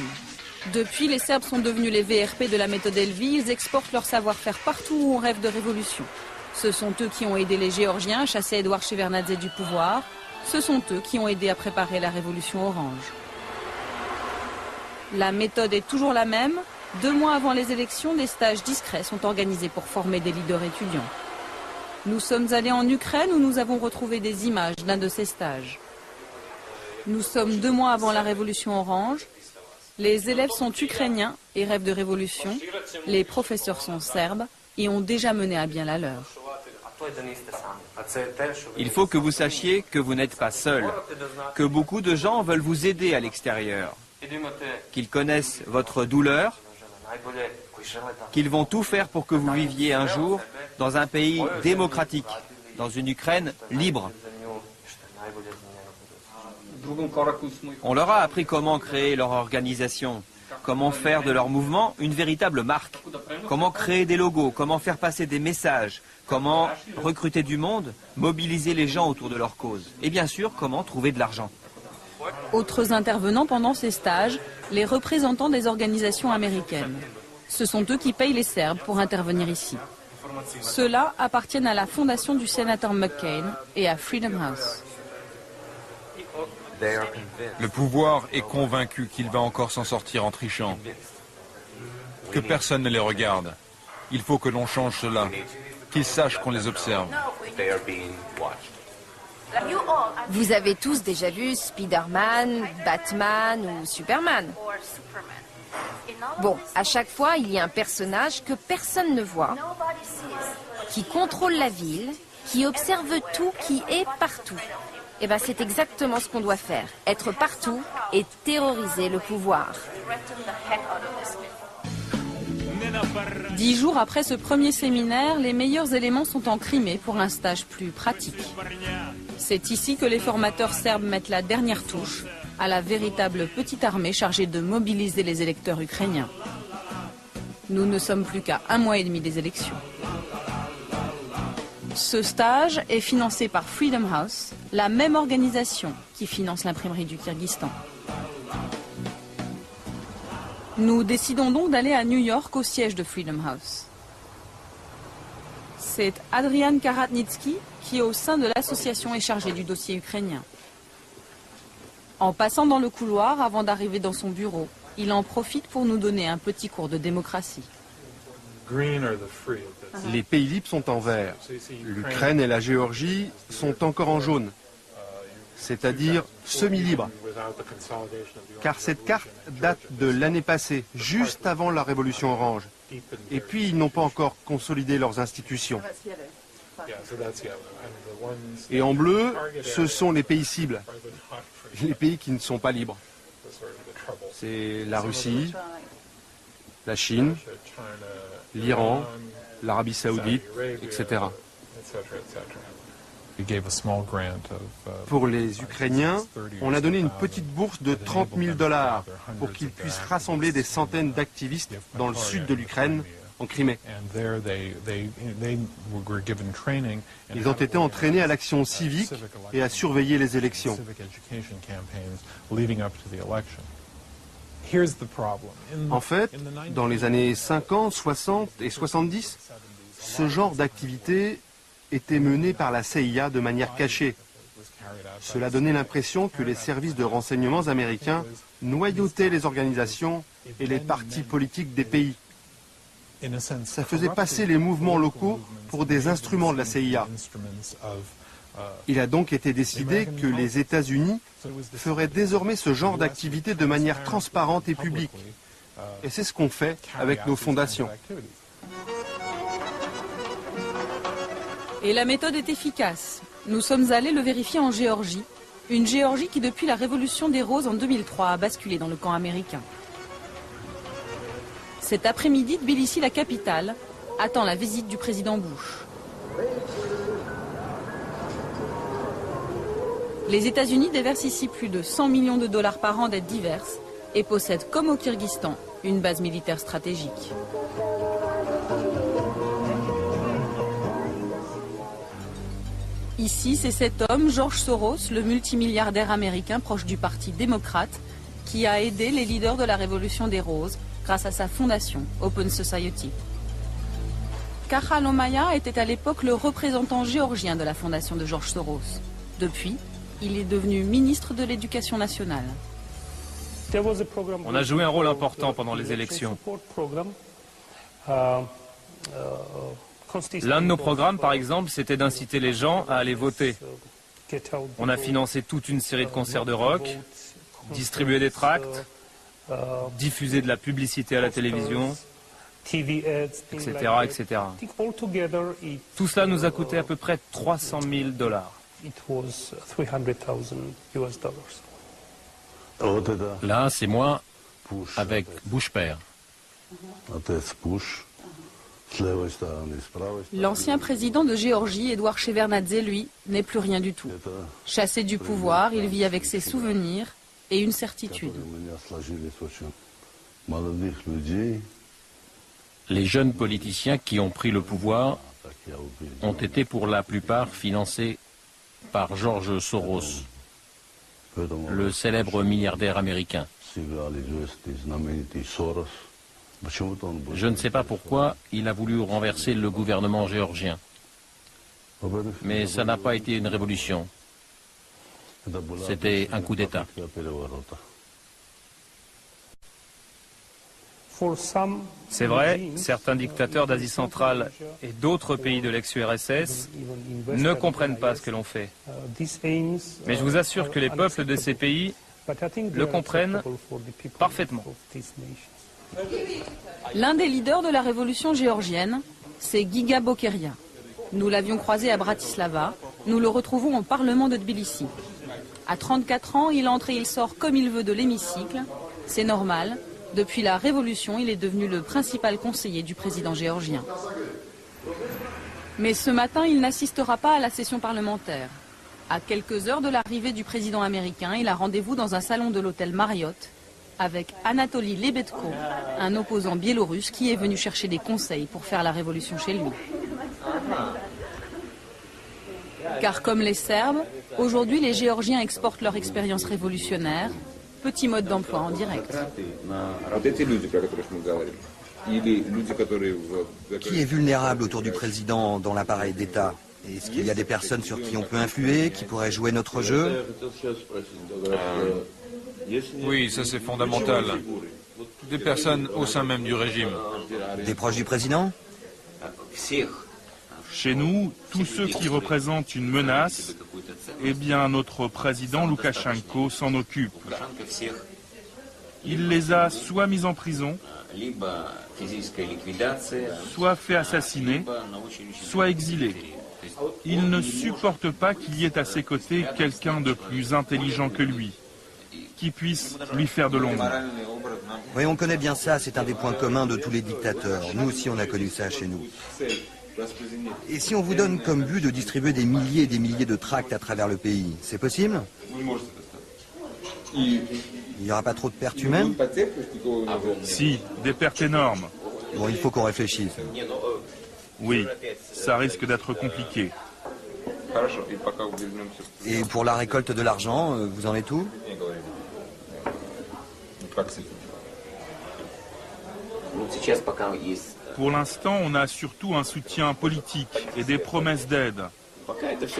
[SPEAKER 1] Depuis, les Serbes sont devenus les VRP de la méthode Elvie. Ils exportent leur savoir-faire partout où on rêve de révolution. Ce sont eux qui ont aidé les Géorgiens à chasser Edouard Shevardnadze du pouvoir. Ce sont eux qui ont aidé à préparer la révolution orange. La méthode est toujours la même. 2 mois avant les élections, des stages discrets sont organisés pour former des leaders étudiants. Nous sommes allés en Ukraine où nous avons retrouvé des images d'un de ces stages. Nous sommes 2 mois avant la révolution orange. Les élèves sont ukrainiens et rêvent de révolution. Les professeurs sont serbes. et ont déjà mené à bien la leur.
[SPEAKER 18] Il faut que vous sachiez que vous n'êtes pas seul, que beaucoup de gens veulent vous aider à l'extérieur, qu'ils connaissent votre douleur, qu'ils vont tout faire pour que vous viviez un jour dans un pays démocratique, dans une Ukraine libre. On leur a appris comment créer leur organisation, comment faire de leur mouvement une véritable marque, comment créer des logos, comment faire passer des messages, comment recruter du monde, mobiliser les gens autour de leur cause, et bien sûr, comment trouver de l'argent.
[SPEAKER 1] Autres intervenants pendant ces stages, les représentants des organisations américaines. Ce sont eux qui payent les Serbes pour intervenir ici. Ceux-là appartiennent à la fondation du sénateur McCain et à Freedom House.
[SPEAKER 8] Le pouvoir est convaincu qu'il va encore s'en sortir en trichant. Que personne ne les regarde. Il faut que l'on change cela. Qu'ils sachent qu'on les observe.
[SPEAKER 19] Vous avez tous déjà vu Spider-Man, Batman ou Superman. Bon, à chaque fois, il y a un personnage que personne ne voit, qui contrôle la ville, qui observe tout, qui est partout. Eh bien, c'est exactement ce qu'on doit faire. Être partout et terroriser le pouvoir.
[SPEAKER 1] 10 jours après ce premier séminaire, les meilleurs éléments sont en Crimée pour un stage plus pratique. C'est ici que les formateurs serbes mettent la dernière touche à la véritable petite armée chargée de mobiliser les électeurs ukrainiens. Nous ne sommes plus qu'à 1 mois et demi des élections. Ce stage est financé par Freedom House, la même organisation qui finance l'imprimerie du Kyrgyzstan. Nous décidons donc d'aller à New York au siège de Freedom House. C'est Adrian Karatnitsky qui, au sein de l'association, est chargé du dossier ukrainien. En passant dans le couloir avant d'arriver dans son bureau, il en profite pour nous donner un petit cours de démocratie.
[SPEAKER 17] Les pays libres sont en vert. L'Ukraine et la Géorgie sont encore en jaune, c'est-à-dire semi-libres. Car cette carte date de l'année passée, juste avant la révolution orange. Et puis ils n'ont pas encore consolidé leurs institutions. Et en bleu, ce sont les pays cibles, les pays qui ne sont pas libres. C'est la Russie, la Chine, l'Iran, l'Arabie Saoudite, etc. Pour les Ukrainiens, on a donné une petite bourse de $30 000 pour qu'ils puissent rassembler des centaines d'activistes dans le sud de l'Ukraine, en Crimée. Ils ont été entraînés à l'action civique et à surveiller les élections. En fait, dans les années 50, 60 et 70, ce genre d'activité était mené par la CIA de manière cachée. Cela donnait l'impression que les services de renseignements américains noyautaient les organisations et les partis politiques des pays. Ça faisait passer les mouvements locaux pour des instruments de la CIA. Il a donc été décidé que les États-Unis feraient désormais ce genre d'activité de manière transparente et publique. Et c'est ce qu'on fait avec nos fondations.
[SPEAKER 1] Et la méthode est efficace. Nous sommes allés le vérifier en Géorgie, une Géorgie qui depuis la révolution des roses en 2003 a basculé dans le camp américain. Cet après-midi, Tbilissi, la capitale, attend la visite du président Bush. Les États-Unis déversent ici plus de $100 millions par an d'aides diverses et possèdent, comme au Kyrgyzstan, une base militaire stratégique. Ici, c'est cet homme, George Soros, le multimilliardaire américain proche du Parti démocrate, qui a aidé les leaders de la Révolution des Roses grâce à sa fondation, Open Society. Kahal Omaya était à l'époque le représentant géorgien de la fondation de George Soros. Depuis, il est devenu ministre de l'Éducation nationale.
[SPEAKER 7] On a joué un rôle important pendant les élections. L'un de nos programmes, par exemple, c'était d'inciter les gens à aller voter. On a financé toute une série de concerts de rock, distribué des tracts, diffusé de la publicité à la télévision,
[SPEAKER 6] etc., etc. Tout cela nous a coûté à peu près 300 000 $.
[SPEAKER 20] Là, c'est moi avec Bush père.
[SPEAKER 1] L'ancien président de Géorgie, Edouard Shevardnadze, lui, n'est plus rien du tout. Chassé du pouvoir, il vit avec ses souvenirs et une certitude.
[SPEAKER 20] Les jeunes politiciens qui ont pris le pouvoir ont été pour la plupart financés par George Soros, le célèbre milliardaire américain. Je ne sais pas pourquoi il a voulu renverser le gouvernement géorgien. Mais ça n'a pas été une révolution. C'était un coup d'État.
[SPEAKER 6] C'est vrai, certains dictateurs d'Asie centrale et d'autres pays de l'ex-URSS ne comprennent pas ce que l'on fait. Mais je vous assure que les peuples de ces pays le comprennent parfaitement.
[SPEAKER 1] L'un des leaders de la révolution géorgienne, c'est Giga Bokeria. Nous l'avions croisé à Bratislava, nous le retrouvons au Parlement de Tbilissi. À 34 ans, il entre et il sort comme il veut de l'hémicycle. C'est normal. Depuis la Révolution, il est devenu le principal conseiller du président géorgien. Mais ce matin, il n'assistera pas à la session parlementaire. À quelques heures de l'arrivée du président américain, il a rendez-vous dans un salon de l'hôtel Marriott avec Anatoly Lebedko, un opposant biélorusse qui est venu chercher des conseils pour faire la révolution chez lui. Car comme les Serbes, aujourd'hui les Géorgiens exportent leur expérience révolutionnaire. Petit mode d'emploi en direct.
[SPEAKER 5] Qui est vulnérable autour du président dans l'appareil d'État? Est-ce qu'il y a des personnes sur qui on peut influer, qui pourraient jouer notre jeu?
[SPEAKER 8] Oui, ça c'est fondamental. Des personnes au sein même du régime.
[SPEAKER 5] Des proches du président?
[SPEAKER 7] Chez nous, tous ceux qui représentent une menace, eh bien notre président Loukachenko s'en occupe. Il les a soit mis en prison, soit fait assassiner, soit exilés. Il ne supporte pas qu'il y ait à ses côtés quelqu'un de plus intelligent que lui, qui puisse lui faire de l'ombre.
[SPEAKER 5] Oui, on connaît bien ça, c'est un des points communs de tous les dictateurs. Nous aussi, on a connu ça chez nous. Et si on vous donne comme but de distribuer des milliers et des milliers de tracts à travers le pays, c'est possible? Il n'y aura pas trop de pertes humaines?
[SPEAKER 7] Si, des pertes énormes.
[SPEAKER 5] Bon, il faut qu'on réfléchisse.
[SPEAKER 7] Oui, ça risque d'être compliqué.
[SPEAKER 5] Et pour la récolte de l'argent, vous en êtes où?
[SPEAKER 7] Pour l'instant, on a surtout un soutien politique et des promesses d'aide.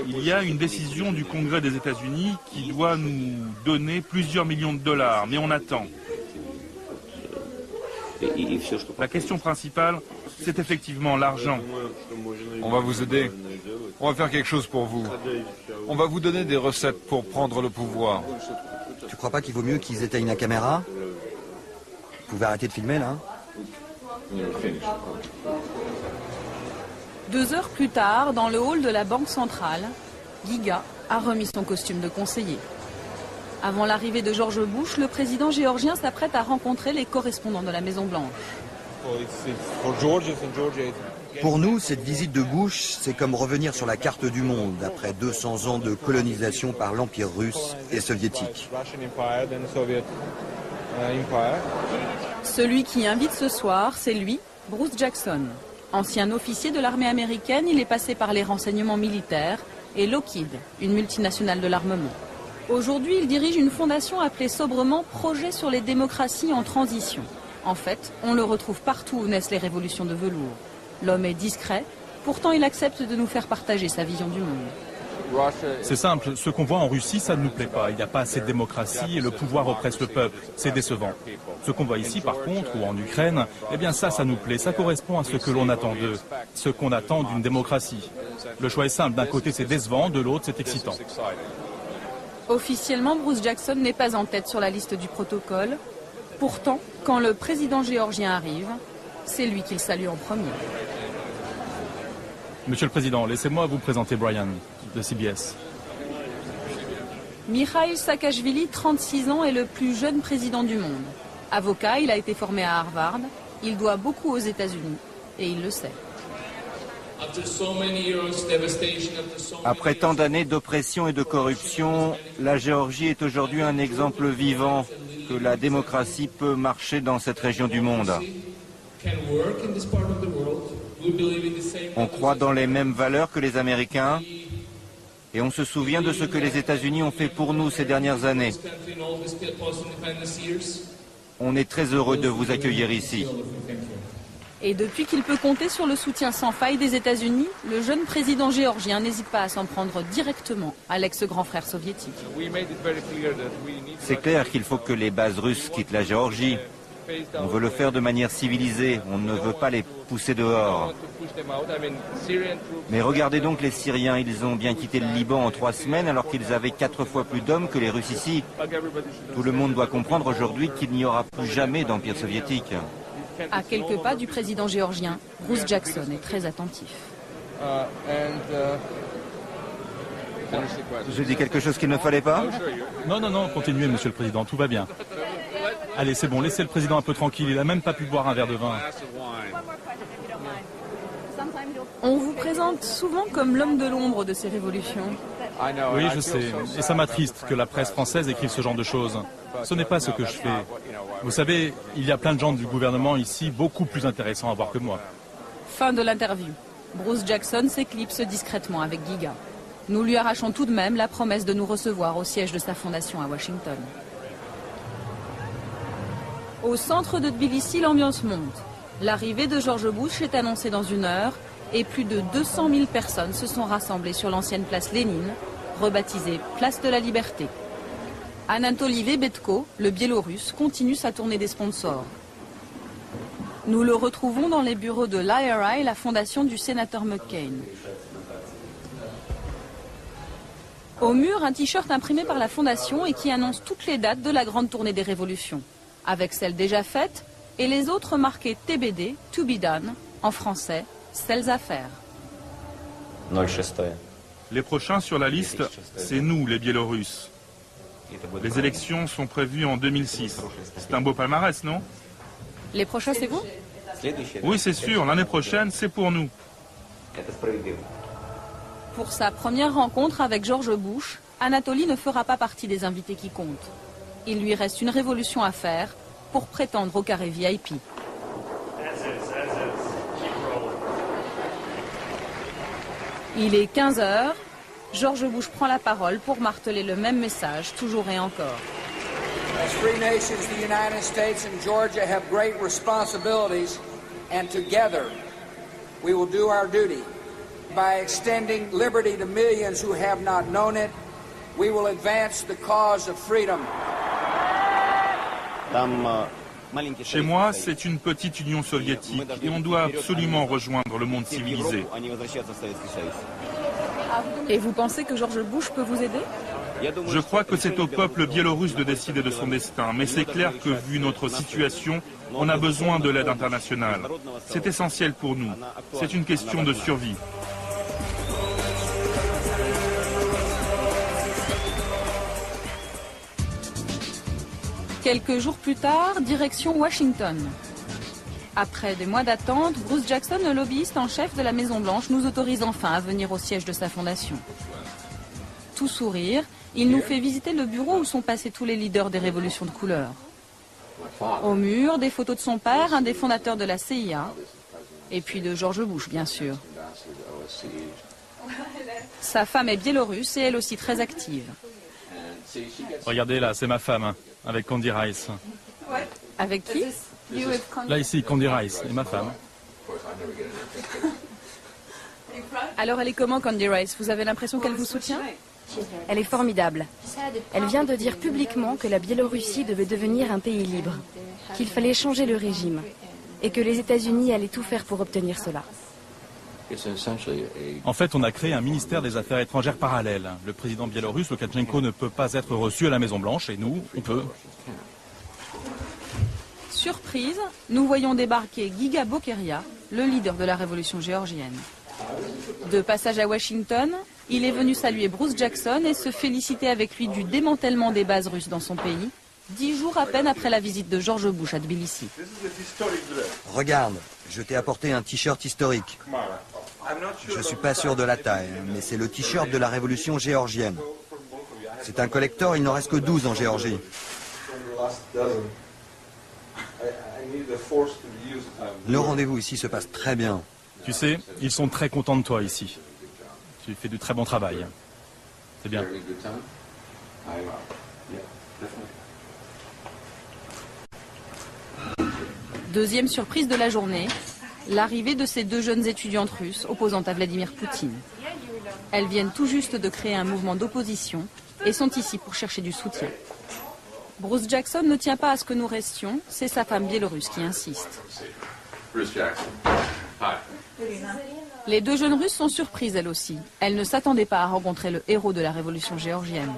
[SPEAKER 7] Il y a une décision du Congrès des États-Unis qui doit nous donner plusieurs millions de dollars, mais on attend. La question principale, c'est effectivement l'argent.
[SPEAKER 8] On va vous aider. On va faire quelque chose pour vous. On va vous donner des recettes pour prendre le pouvoir.
[SPEAKER 5] Tu crois pas qu'il vaut mieux qu'ils éteignent la caméra? Vous pouvez arrêter de filmer, là?
[SPEAKER 1] 2 heures plus tard, dans le hall de la Banque centrale, Giga a remis son costume de conseiller. Avant l'arrivée de George Bush, le président géorgien s'apprête à rencontrer les correspondants de la Maison-Blanche.
[SPEAKER 5] Pour nous, cette visite de Bush, c'est comme revenir sur la carte du monde après 200 ans de colonisation par l'Empire russe et soviétique.
[SPEAKER 1] Celui qui invite ce soir, c'est lui, Bruce Jackson. Ancien officier de l'armée américaine, il est passé par les renseignements militaires et Lockheed, une multinationale de l'armement. Aujourd'hui, il dirige une fondation appelée sobrement Projet sur les démocraties en transition. En fait, on le retrouve partout où naissent les révolutions de velours. L'homme est discret, pourtant il accepte de nous faire partager sa vision du monde.
[SPEAKER 7] C'est simple, ce qu'on voit en Russie, ça ne nous plaît pas. Il n'y a pas assez de démocratie et le pouvoir oppresse le peuple. C'est décevant. Ce qu'on voit ici, par contre, ou en Ukraine, eh bien ça nous plaît. Ça correspond à ce que l'on attend d'eux, ce qu'on attend d'une démocratie. Le choix est simple. D'un côté, c'est décevant, de l'autre, c'est excitant.
[SPEAKER 1] Officiellement, Bruce Jackson n'est pas en tête sur la liste du protocole. Pourtant, quand le président géorgien arrive, C'est lui qu'il salue en premier.
[SPEAKER 7] Monsieur le Président, laissez-moi vous présenter Brian, de CBS.
[SPEAKER 1] Mikhail Saakashvili, 36 ans, est le plus jeune président du monde. Avocat, il a été formé à Harvard. Il doit beaucoup aux États-Unis. Et il le sait.
[SPEAKER 10] Après tant d'années d'oppression et de corruption, la Géorgie est aujourd'hui un exemple vivant que la démocratie peut marcher dans cette région du monde. On croit dans les mêmes valeurs que les Américains et on se souvient de ce que les États-Unis ont fait pour nous ces dernières années. On est très heureux de vous accueillir ici.
[SPEAKER 1] Et depuis qu'il peut compter sur le soutien sans faille des États-Unis, le jeune président géorgien n'hésite pas à s'en prendre directement à l'ex-grand frère soviétique.
[SPEAKER 10] C'est clair qu'il faut que les bases russes quittent la Géorgie. On veut le faire de manière civilisée, on ne veut pas les pousser dehors. Mais regardez donc les Syriens, ils ont bien quitté le Liban en 3 semaines alors qu'ils avaient 4 fois plus d'hommes que les Russes ici. Tout le monde doit comprendre aujourd'hui qu'il n'y aura plus jamais d'empire soviétique.
[SPEAKER 1] À quelques pas du président géorgien, Bruce Jackson est très attentif.
[SPEAKER 10] J'ai dit quelque chose qu'il ne fallait pas?
[SPEAKER 7] Non, continuez, Monsieur le Président, tout va bien. Allez, c'est bon, laissez le Président un peu tranquille, il n'a même pas pu boire un verre de vin.
[SPEAKER 1] On vous présente souvent comme l'homme de l'ombre de ces révolutions.
[SPEAKER 7] Oui, je sais, et ça m'attriste que la presse française écrive ce genre de choses. Ce n'est pas ce que je fais. Vous savez, il y a plein de gens du gouvernement ici, beaucoup plus intéressants à voir que moi.
[SPEAKER 1] Fin de l'interview. Bruce Jackson s'éclipse discrètement avec Giga. Nous lui arrachons tout de même la promesse de nous recevoir au siège de sa fondation à Washington. Au centre de Tbilissi, l'ambiance monte. L'arrivée de George Bush est annoncée dans 1 heure et plus de 200 000 personnes se sont rassemblées sur l'ancienne place Lénine, rebaptisée Place de la Liberté. Anatoly Lebedko, le Biélorusse, continue sa tournée des sponsors. Nous le retrouvons dans les bureaux de l'IRI, la fondation du sénateur McCain. Au mur, un t-shirt imprimé par la fondation et qui annonce toutes les dates de la grande tournée des révolutions, avec celles déjà faites et les autres marquées TBD, To Be Done, en français, celles à faire.
[SPEAKER 7] Les prochains sur la liste, c'est nous, les Biélorusses. Les élections sont prévues en 2006. C'est un beau palmarès, non?
[SPEAKER 1] Les prochains, c'est vous?
[SPEAKER 7] Oui, c'est sûr. L'année prochaine, c'est pour nous.
[SPEAKER 1] Pour sa première rencontre avec George Bush, Anatoly ne fera pas partie des invités qui comptent. Il lui reste une révolution à faire pour prétendre au carré VIP. Il est 15 h. George Bush prend la parole pour marteler le même message, toujours et encore.
[SPEAKER 2] As free nations, the United States and Georgia have great responsibilities, and together we will do our duty. By extending liberty to millions who have not known it, we will advance the cause of freedom.
[SPEAKER 7] Chez moi, c'est une petite union soviétique et on doit absolument rejoindre le monde civilisé.
[SPEAKER 1] Et vous pensez que George Bush peut vous aider?
[SPEAKER 7] Je crois que c'est au peuple biélorusse de décider de son destin, mais c'est clair que vu notre situation, on a besoin de l'aide internationale. C'est essentiel pour nous. C'est une question de survie.
[SPEAKER 1] Quelques jours plus tard, direction Washington. Après des mois d'attente, Bruce Jackson, le lobbyiste en chef de la Maison-Blanche, nous autorise enfin à venir au siège de sa fondation. Tout sourire, il nous fait visiter le bureau où sont passés tous les leaders des révolutions de couleur. Au mur, des photos de son père, un des fondateurs de la CIA, et puis de George Bush, bien sûr. Sa femme est biélorusse et elle aussi très active.
[SPEAKER 7] Regardez là, c'est ma femme, avec Condi Rice.
[SPEAKER 1] Avec qui?
[SPEAKER 7] Là ici, Condi Rice, et ma femme.
[SPEAKER 1] Alors elle est comment, Condi Rice? Vous avez l'impression qu'elle vous soutient?
[SPEAKER 21] Elle est formidable. Elle vient de dire publiquement que la Biélorussie devait devenir un pays libre, qu'il fallait changer le régime, et que les États-Unis allaient tout faire pour obtenir cela.
[SPEAKER 7] En fait, on a créé un ministère des Affaires étrangères parallèle. Le président biélorusse, Loukachenko, ne peut pas être reçu à la Maison-Blanche, et nous, on peut.
[SPEAKER 1] Surprise, nous voyons débarquer Giga Bokeria, le leader de la révolution géorgienne. De passage à Washington, il est venu saluer Bruce Jackson et se féliciter avec lui du démantèlement des bases russes dans son pays, 10 jours à peine après la visite de George Bush à Tbilissi.
[SPEAKER 5] Regarde, je t'ai apporté un t-shirt historique. Je ne suis pas sûr de la taille, mais c'est le t-shirt de la révolution géorgienne. C'est un collector, il n'en reste que 12 en Géorgie. Le rendez-vous ici se passe très bien.
[SPEAKER 7] Tu sais, ils sont très contents de toi ici. Tu fais du très bon travail. C'est bien.
[SPEAKER 1] Deuxième surprise de la journée, l'arrivée de ces 2 jeunes étudiantes russes opposant à Vladimir Poutine. Elles viennent tout juste de créer un mouvement d'opposition et sont ici pour chercher du soutien. Bruce Jackson ne tient pas à ce que nous restions, c'est sa femme biélorusse qui insiste. Les 2 jeunes Russes sont surprises elles aussi. Elles ne s'attendaient pas à rencontrer le héros de la révolution géorgienne.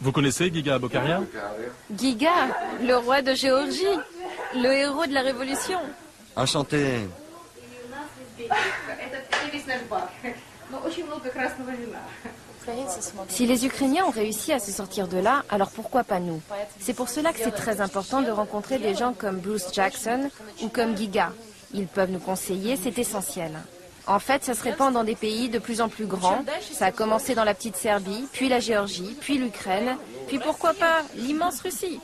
[SPEAKER 7] Vous connaissez Giga Bokeria?
[SPEAKER 19] Giga, le roi de Géorgie, le héros de la révolution.
[SPEAKER 5] Enchanté.
[SPEAKER 19] Si les Ukrainiens ont réussi à se sortir de là, alors pourquoi pas nous? C'est pour cela que c'est très important de rencontrer des gens comme Bruce Jackson ou comme Giga. Ils peuvent nous conseiller, c'est essentiel. En fait, ça se répand dans des pays de plus en plus grands. Ça a commencé dans la petite Serbie, puis la Géorgie, puis l'Ukraine, puis pourquoi pas l'immense Russie.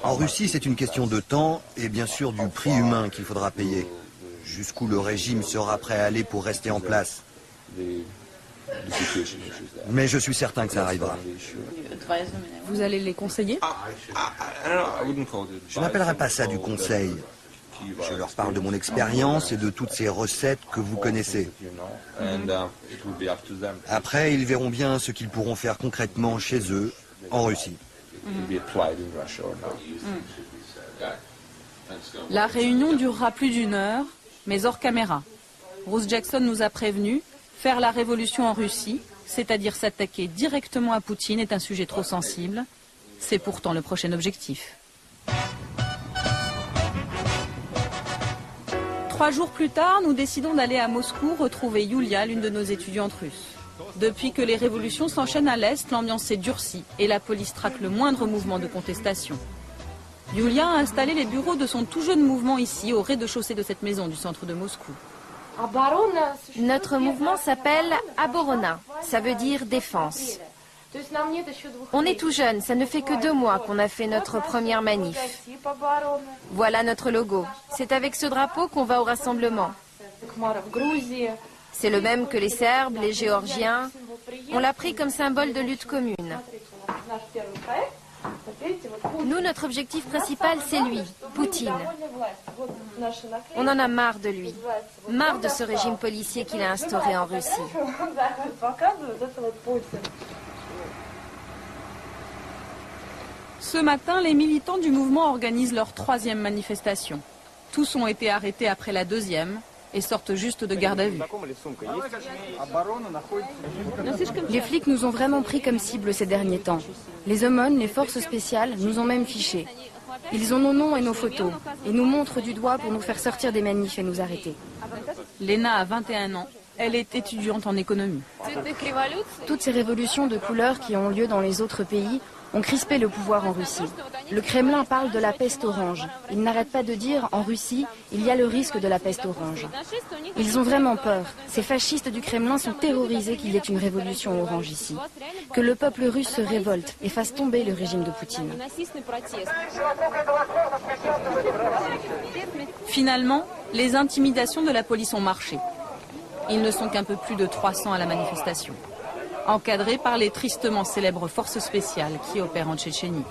[SPEAKER 5] En Russie, c'est une question de temps et bien sûr du prix humain qu'il faudra payer. Jusqu'où le régime sera prêt à aller pour rester en place. Mais je suis certain que ça arrivera.
[SPEAKER 1] Vous allez les conseiller?
[SPEAKER 5] Je n'appellerai pas ça du conseil. Je leur parle de mon expérience et de toutes ces recettes que vous connaissez. Après, ils verront bien ce qu'ils pourront faire concrètement chez eux, en Russie.
[SPEAKER 1] La réunion durera plus d'1 heure, mais hors caméra. Bruce Jackson nous a prévenus, faire la révolution en Russie, c'est-à-dire s'attaquer directement à Poutine, est un sujet trop sensible. C'est pourtant le prochain objectif. 3 jours plus tard, nous décidons d'aller à Moscou retrouver Yulia, l'une de nos étudiantes russes. Depuis que les révolutions s'enchaînent à l'Est, l'ambiance s'est durcie et la police traque le moindre mouvement de contestation. Yulia a installé les bureaux de son tout jeune mouvement ici, au rez-de-chaussée de cette maison du centre de Moscou.
[SPEAKER 19] Notre mouvement s'appelle Aborona, ça veut dire défense. On est tout jeune, ça ne fait que 2 mois qu'on a fait notre première manif. Voilà notre logo. C'est avec ce drapeau qu'on va au rassemblement. C'est le même que les Serbes, les Géorgiens. On l'a pris comme symbole de lutte commune. Nous, notre objectif principal, c'est lui, Poutine. On en a marre de lui, marre de ce régime policier qu'il a instauré en Russie.
[SPEAKER 1] Ce matin, les militants du mouvement organisent leur 3e manifestation. Tous ont été arrêtés après la 2e et sortent juste de garde à vue.
[SPEAKER 21] Les flics nous ont vraiment pris comme cible ces derniers temps. Les aumônes, les forces spéciales, nous ont même fichés. Ils ont nos noms et nos photos et nous montrent du doigt pour nous faire sortir des manifs et nous arrêter.
[SPEAKER 1] Lena a 21 ans. Elle est étudiante en économie.
[SPEAKER 21] Toutes ces révolutions de couleurs qui ont lieu dans les autres pays ont crispé le pouvoir en Russie. Le Kremlin parle de la peste orange. Il n'arrête pas de dire, en Russie, il y a le risque de la peste orange. Ils ont vraiment peur. Ces fascistes du Kremlin sont terrorisés qu'il y ait une révolution orange ici. Que le peuple russe se révolte et fasse tomber le régime de Poutine.
[SPEAKER 1] Finalement, les intimidations de la police ont marché. Ils ne sont qu'un peu plus de 300 à la manifestation, encadrés par les tristement célèbres forces spéciales qui opèrent en Tchétchénie.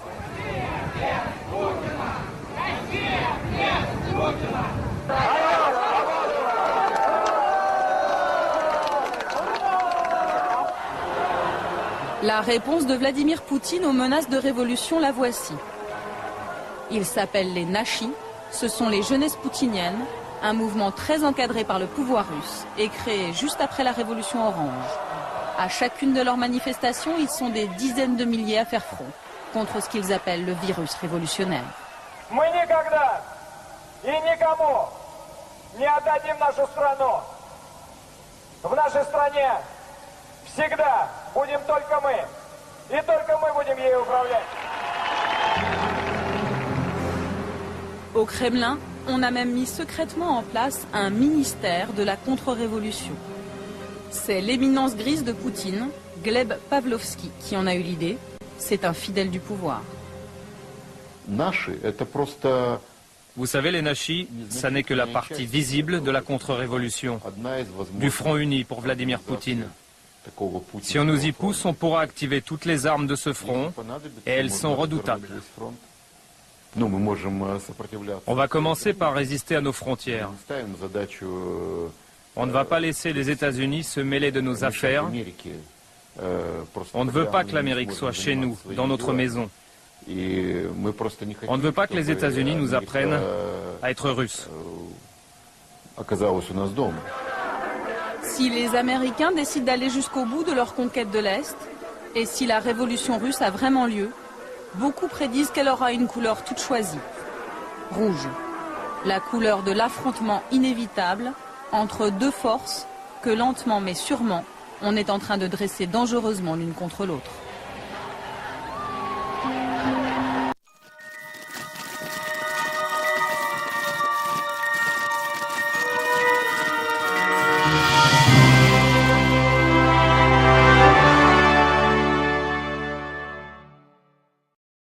[SPEAKER 1] La réponse de Vladimir Poutine aux menaces de révolution, la voici. Ils s'appellent les Nashis, ce sont les jeunesses poutiniennes, un mouvement très encadré par le pouvoir russe et créé juste après la révolution orange. À chacune de leurs manifestations, ils sont des dizaines de milliers à faire front. contre ce qu'ils appellent le virus révolutionnaire.
[SPEAKER 3] Мы никогда и никому не отдадим нашу страну. В нашей стране всегда будем только мы. И только мы будем ею управлять.
[SPEAKER 1] Au Kremlin, on a même mis secrètement en place un ministère de la contre-révolution. C'est l'éminence grise de Poutine, Gleb Pavlovski, qui en a eu l'idée. C'est un fidèle du pouvoir.
[SPEAKER 6] Vous savez, les Nashis, ça n'est que la partie visible de la contre-révolution, du front uni pour Vladimir Poutine. Si on nous y pousse, on pourra activer toutes les armes de ce front, et elles sont redoutables. On va commencer par résister à nos frontières. On ne va pas laisser les États-Unis se mêler de nos affaires. On ne veut pas que l'Amérique soit chez nous, dans notre maison. On ne veut pas que les États-Unis nous apprennent à être russes.
[SPEAKER 1] Si les Américains décident d'aller jusqu'au bout de leur conquête de l'Est, et si la révolution russe a vraiment lieu, beaucoup prédisent qu'elle aura une couleur toute choisie. Rouge. La couleur de l'affrontement inévitable entre deux forces que lentement mais sûrement, on est en train de dresser dangereusement l'une contre l'autre.